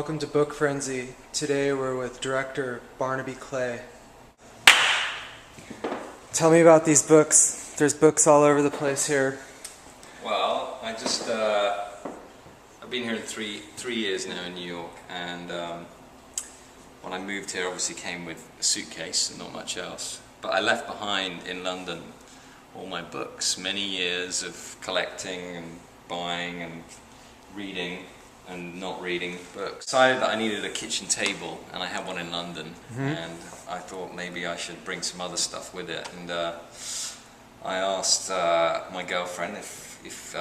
Welcome to Book Friendzy. Today we're with director Barnaby Clay. Tell me about these books. There's books all over the place here. Well, I've been here 3 years now in New York, and when I moved here, obviously came with a suitcase and not much else. But I left behind in London all my books, many years of collecting and buying and reading and not reading books. Decided that I needed a kitchen table, and I had one in London, and I thought maybe I should bring some other stuff with it. And I asked my girlfriend if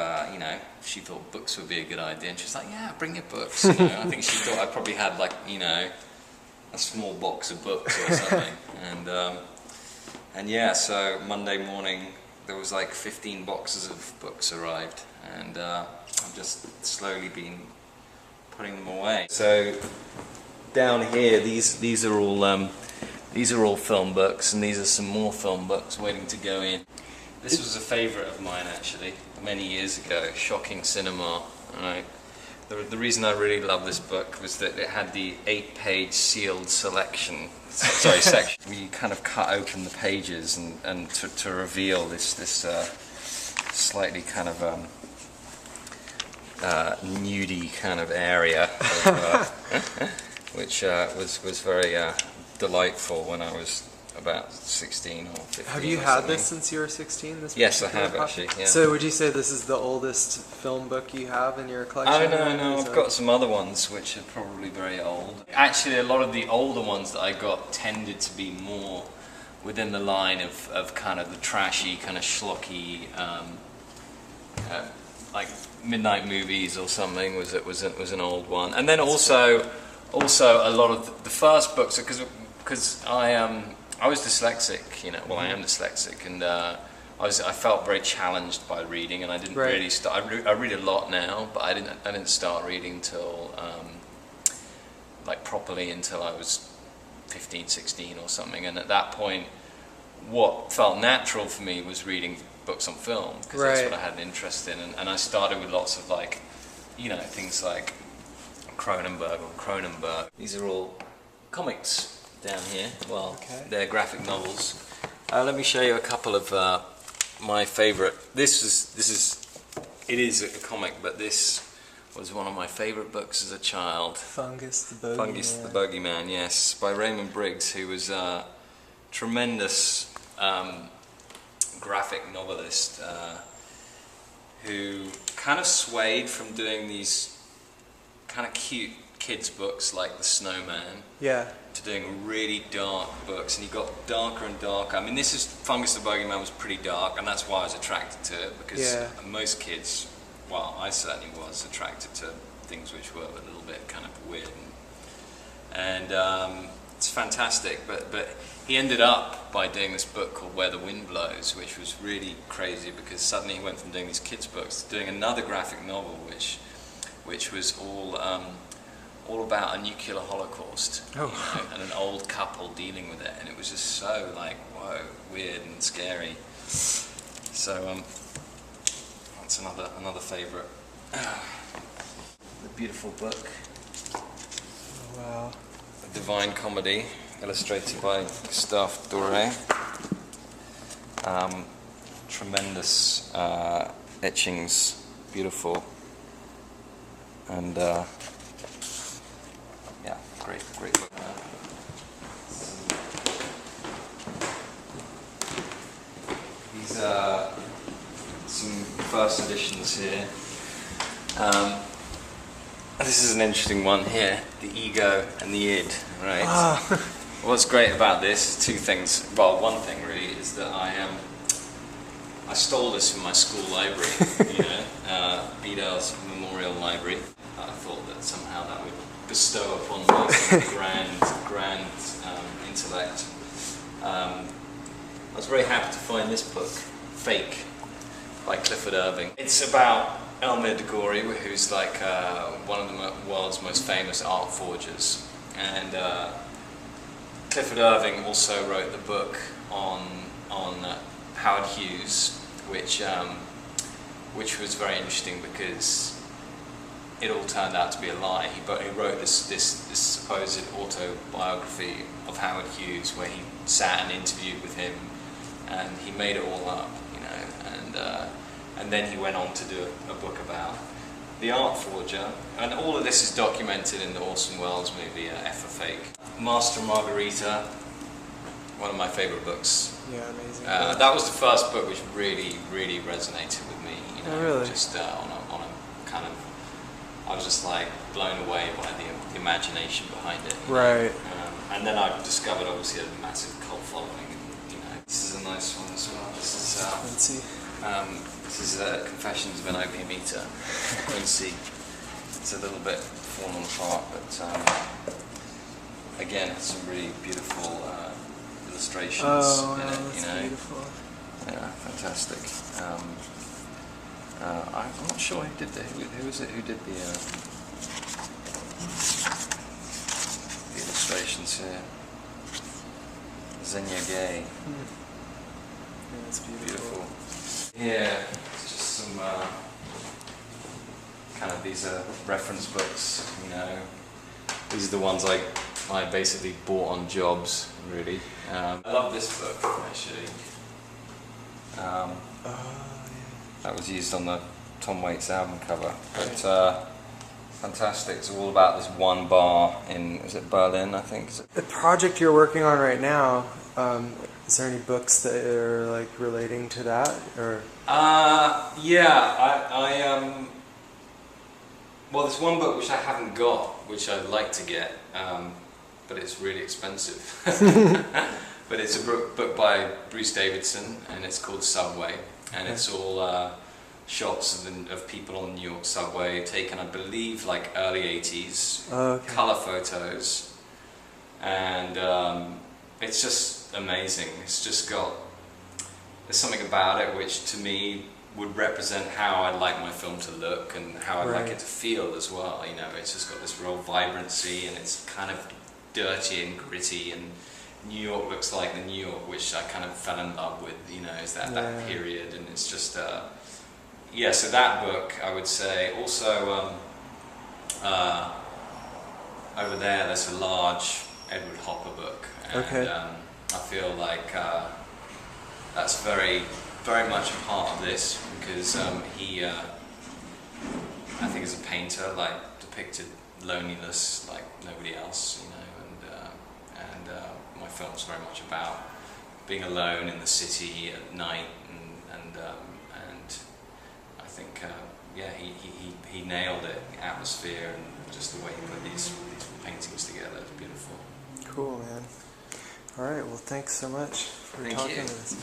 she thought books would be a good idea, and she's like, "Yeah, bring your books." I think she thought I probably had a small box of books or something. And yeah, so Monday morning there was 15 boxes of books arrived, and I've just slowly been putting them away. So down here, these are all film books, and these are some more film books waiting to go in. This was a favourite of mine actually, many years ago, Shocking Cinema. Right. The reason I really love this book was that it had the 8-page sealed section. Where you kind of cut open the pages and to reveal this slightly kind of nudie kind of area, which was very delightful when I was about 16 or 15. Have you had this since you were 16? Yes, I have actually. Yeah. So would you say this is the oldest film book you have in your collection? Oh no, I've got some other ones which are probably very old. Actually, a lot of the older ones that I got tended to be more within the line of kind of the trashy, kind of schlocky, like Midnight Movies or something. Was an old one. And then also a lot of the first books, because I was dyslexic, well, I am dyslexic, and I felt very challenged by reading, and I didn't really start. I read a lot now, but I didn't start reading till properly until I was 15, 16 or something. And at that point, what felt natural for me was reading books on film, because that's what I had an interest in, and I started with lots of things like Cronenberg. These are all comics down here. Well, they're graphic novels. Let me show you a couple of my favourite. It is a comic, but this was one of my favourite books as a child. Fungus the Bogeyman, yes, by Raymond Briggs, who was a tremendous graphic novelist who kind of swayed from doing these kind of cute kids books like The Snowman to doing really dark books, and he got darker and darker. I mean, Fungus the Bogeyman was pretty dark, and that's why I was attracted to it, because most kids, well, I certainly was attracted to things which were a little bit kind of weird, and it's fantastic. But he ended up by doing this book called Where the Wind Blows, which was really crazy, because suddenly he went from doing these kids books to doing another graphic novel which was all about a nuclear holocaust, and an old couple dealing with it, and it was just so whoa, weird and scary. So that's another favourite. The beautiful book. Oh, wow. A Divine Comedy, illustrated by Gustave Doré. Tremendous etchings, beautiful, and great book. These are some first editions here. This is an interesting one here, the ego and the id, right? What's great about this, two things. Well, one thing really is that I stole this from my school library, Bedale's Memorial Library. I thought that somehow that would bestow upon my grand intellect. I was very happy to find this book, Fake, by Clifford Irving. It's about Elmer de Gory, who's one of the world's most famous art forgers, and Clifford Irving also wrote the book on Howard Hughes, which was very interesting, because it all turned out to be a lie. He wrote this supposed autobiography of Howard Hughes, where he sat and interviewed with him, and he made it all up, you know, and then he went on to do a book about the art forger, and all of this is documented in the Orson Welles movie F for Fake. Master and Margarita, one of my favourite books. Yeah, amazing. That was the first book which really resonated with me. You know, oh, really? Just on a kind of, I was just like blown away by the imagination behind it. Right. And then I discovered obviously a massive cult following. You know, this is a nice one as well. This is Confessions of an Opium Eater. You can see it's a little bit fallen apart, but again, it's some really beautiful illustrations in it. You know, beautiful. Yeah, fantastic. I'm not sure who did who was it who did the illustrations here. Xenia Gay. Yeah, it's beautiful. Yeah, it's just some kind of, these are reference books, you know. These are the ones I basically bought on jobs, really. I love this book, actually. That was used on the Tom Waits album cover. But fantastic. It's all about this one bar in, is it Berlin, I think? The project you're working on right now, is there any books that are like relating to that, or? Yeah, well, there's one book which I haven't got, which I'd like to get, but it's really expensive. But it's a book by Bruce Davidson, and it's called Subway, and it's all shots of people on the New York subway, taken, I believe, like early 80s, colour photos, and it's just amazing. It's just got, there's something about it which to me would represent how I'd like my film to look and how I'd like it to feel as well. You know, it's just got this real vibrancy, and it's kind of dirty and gritty, and New York looks like the New York which I kind of fell in love with, you know, is that period, and it's just, yeah, so that book, I would say. Also, over there's a large Edward Hopper book, and I feel like that's very much a part of this, because he, I think as a painter, like, depicted loneliness like nobody else, you know, and my film's very much about being alone in the city at night, and I think, yeah, he nailed it, the atmosphere and just the way he put these paintings together. It's beautiful. Cool, man. All right, well, thanks so much for talking to us.